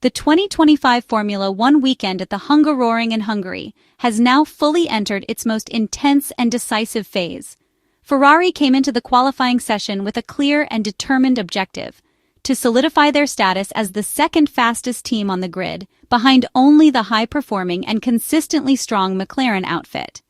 The 2025 Formula One weekend at the Hungaroring in Hungary has now fully entered its most intense and decisive phase. Ferrari came into the qualifying session with a clear and determined objective: to solidify their status as the second fastest team on the grid, behind only the high-performing and consistently strong McLaren outfit.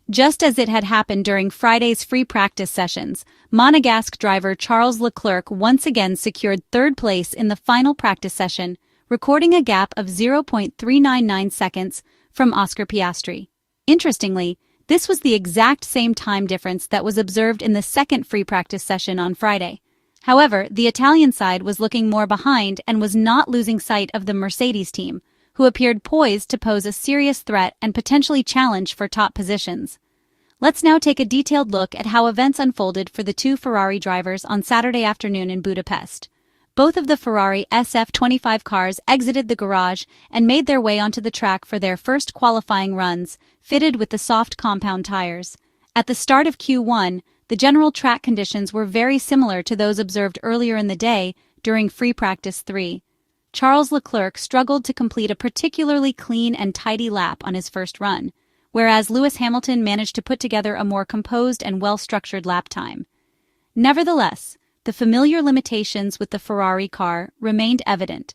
Just as it had happened during Friday's free practice sessions, Monegasque driver Charles Leclerc once again secured third place in the final practice session, recording a gap of 0.399 seconds from Oscar Piastri. Interestingly, this was the exact same time difference that was observed in the second free practice session on Friday. However, the Italian side was looking more behind and was not losing sight of the Mercedes team, who appeared poised to pose a serious threat and potentially challenge for top positions. Let's now take a detailed look at how events unfolded for the two Ferrari drivers on Saturday afternoon in Budapest. Both of the Ferrari SF25 cars exited the garage and made their way onto the track for their first qualifying runs, fitted with the soft compound tires. At the start of Q1, the general track conditions were very similar to those observed earlier in the day during Free Practice 3. Charles Leclerc struggled to complete a particularly clean and tidy lap on his first run, whereas Lewis Hamilton managed to put together a more composed and well-structured lap time. Nevertheless, the familiar limitations with the Ferrari car remained evident.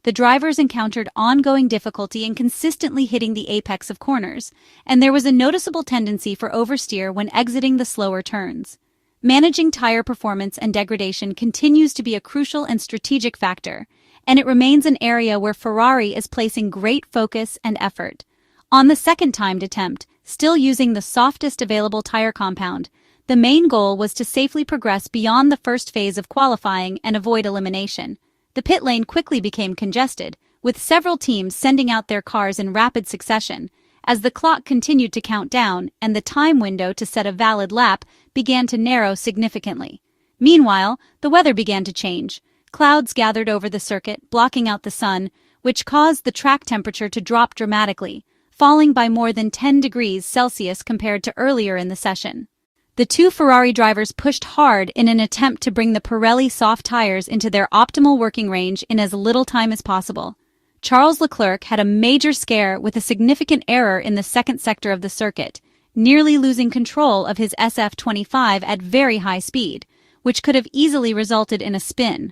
The drivers encountered ongoing difficulty in consistently hitting the apex of corners, and there was a noticeable tendency for oversteer when exiting the slower turns. Managing tire performance and degradation continues to be a crucial and strategic factor, and it remains an area where Ferrari is placing great focus and effort. On the second timed attempt, still using the softest available tire compound, the main goal was to safely progress beyond the first phase of qualifying and avoid elimination. The pit lane quickly became congested, with several teams sending out their cars in rapid succession, as the clock continued to count down and the time window to set a valid lap began to narrow significantly. Meanwhile, the weather began to change. Clouds gathered over the circuit, blocking out the sun, which caused the track temperature to drop dramatically, falling by more than 10 degrees Celsius compared to earlier in the session. The two Ferrari drivers pushed hard in an attempt to bring the Pirelli soft tires into their optimal working range in as little time as possible. Charles Leclerc had a major scare with a significant error in the second sector of the circuit, nearly losing control of his SF25 at very high speed, which could have easily resulted in a spin.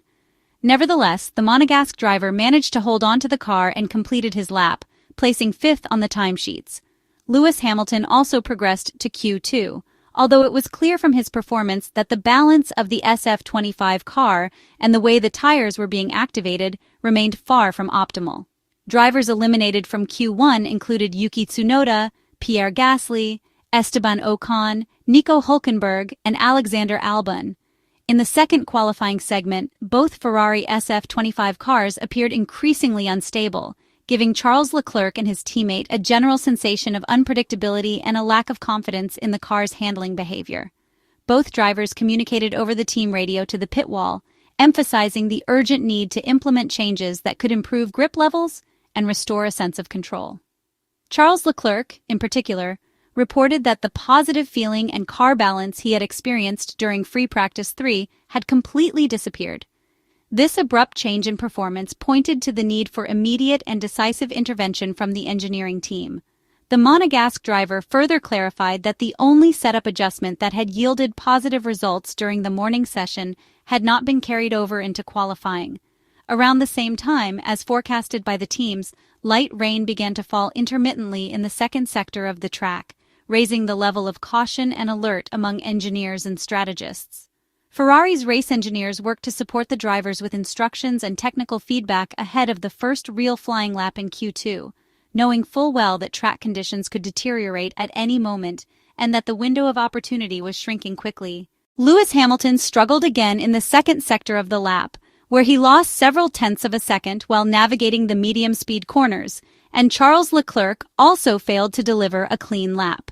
Nevertheless, the Monegasque driver managed to hold on to the car and completed his lap, placing fifth on the timesheets. Lewis Hamilton also progressed to Q2, although it was clear from his performance that the balance of the SF25 car and the way the tires were being activated remained far from optimal. Drivers eliminated from Q1 included Yuki Tsunoda, Pierre Gasly, Esteban Ocon, Nico Hülkenberg, and Alexander Albon. In the second qualifying segment, both Ferrari SF25 cars appeared increasingly unstable, giving Charles Leclerc and his teammate a general sensation of unpredictability and a lack of confidence in the car's handling behavior. Both drivers communicated over the team radio to the pit wall, emphasizing the urgent need to implement changes that could improve grip levels and restore a sense of control. Charles Leclerc, in particular, reported that the positive feeling and car balance he had experienced during Free Practice 3 had completely disappeared. This abrupt change in performance pointed to the need for immediate and decisive intervention from the engineering team. The Monegasque driver further clarified that the only setup adjustment that had yielded positive results during the morning session had not been carried over into qualifying. Around the same time, as forecasted by the teams, light rain began to fall intermittently in the second sector of the track, raising the level of caution and alert among engineers and strategists. Ferrari's race engineers worked to support the drivers with instructions and technical feedback ahead of the first real flying lap in Q2, knowing full well that track conditions could deteriorate at any moment and that the window of opportunity was shrinking quickly. Lewis Hamilton struggled again in the second sector of the lap, where he lost several tenths of a second while navigating the medium-speed corners, and Charles Leclerc also failed to deliver a clean lap.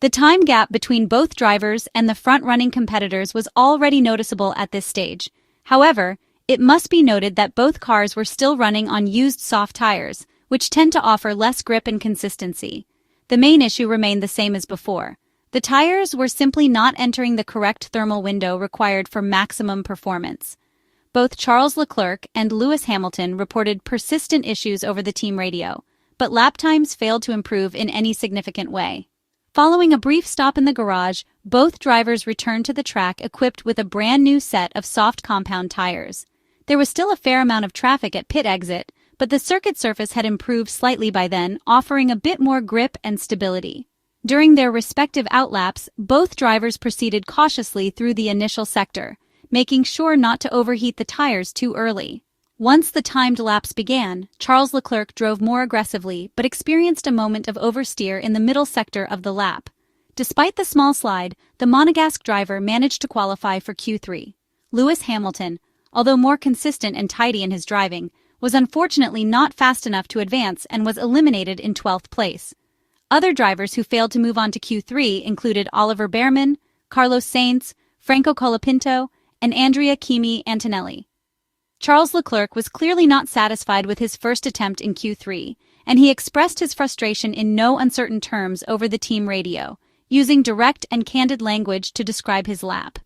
The time gap between both drivers and the front-running competitors was already noticeable at this stage. However, it must be noted that both cars were still running on used soft tires, which tend to offer less grip and consistency. The main issue remained the same as before. The tires were simply not entering the correct thermal window required for maximum performance. Both Charles Leclerc and Lewis Hamilton reported persistent issues over the team radio, but lap times failed to improve in any significant way. Following a brief stop in the garage, both drivers returned to the track equipped with a brand new set of soft compound tires. There was still a fair amount of traffic at pit exit, but the circuit surface had improved slightly by then, offering a bit more grip and stability. During their respective outlaps, both drivers proceeded cautiously through the initial sector, making sure not to overheat the tires too early. Once the timed laps began, Charles Leclerc drove more aggressively but experienced a moment of oversteer in the middle sector of the lap. Despite the small slide, the Monegasque driver managed to qualify for Q3. Lewis Hamilton, although more consistent and tidy in his driving, was unfortunately not fast enough to advance and was eliminated in 12th place. Other drivers who failed to move on to Q3 included Oliver Bearman, Carlos Sainz, Franco Colapinto, and Andrea Kimi Antonelli. Charles Leclerc was clearly not satisfied with his first attempt in Q3, and he expressed his frustration in no uncertain terms over the team radio, using direct and candid language to describe his lap.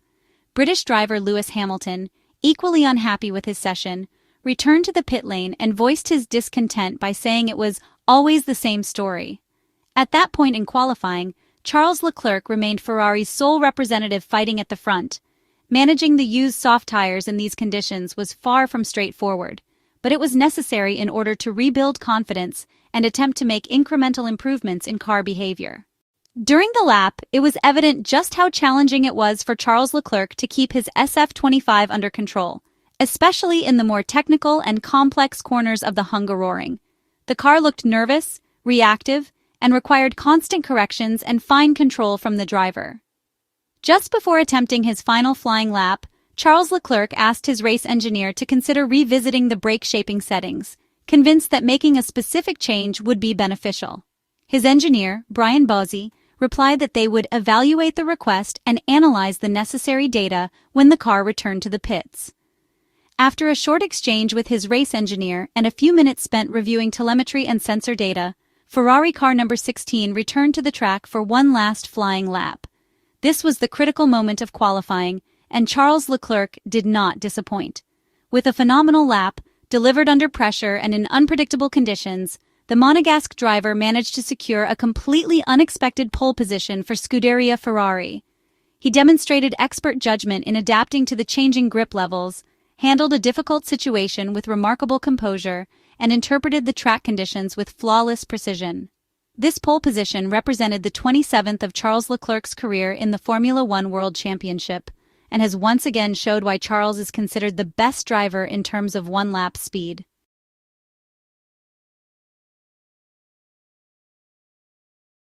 British driver Lewis Hamilton, equally unhappy with his session, returned to the pit lane and voiced his discontent by saying it was always the same story. At that point in qualifying, Charles Leclerc remained Ferrari's sole representative fighting at the front. Managing the used soft tires in these conditions was far from straightforward, but it was necessary in order to rebuild confidence and attempt to make incremental improvements in car behavior. During the lap, it was evident just how challenging it was for Charles Leclerc to keep his SF25 under control, especially in the more technical and complex corners of the Hungaroring. The car looked nervous, reactive, and required constant corrections and fine control from the driver. Just before attempting his final flying lap, Charles Leclerc asked his race engineer to consider revisiting the brake shaping settings, convinced that making a specific change would be beneficial. His engineer, Brian Bozzi, replied that they would evaluate the request and analyze the necessary data when the car returned to the pits. After a short exchange with his race engineer and a few minutes spent reviewing telemetry and sensor data, Ferrari car number 16 returned to the track for one last flying lap. This was the critical moment of qualifying, and Charles Leclerc did not disappoint. With a phenomenal lap, delivered under pressure and in unpredictable conditions, the Monegasque driver managed to secure a completely unexpected pole position for Scuderia Ferrari. He demonstrated expert judgment in adapting to the changing grip levels, handled a difficult situation with remarkable composure, and interpreted the track conditions with flawless precision. This pole position represented the 27th of Charles Leclerc's career in the Formula One World Championship, and has once again showed why Charles is considered the best driver in terms of one-lap speed.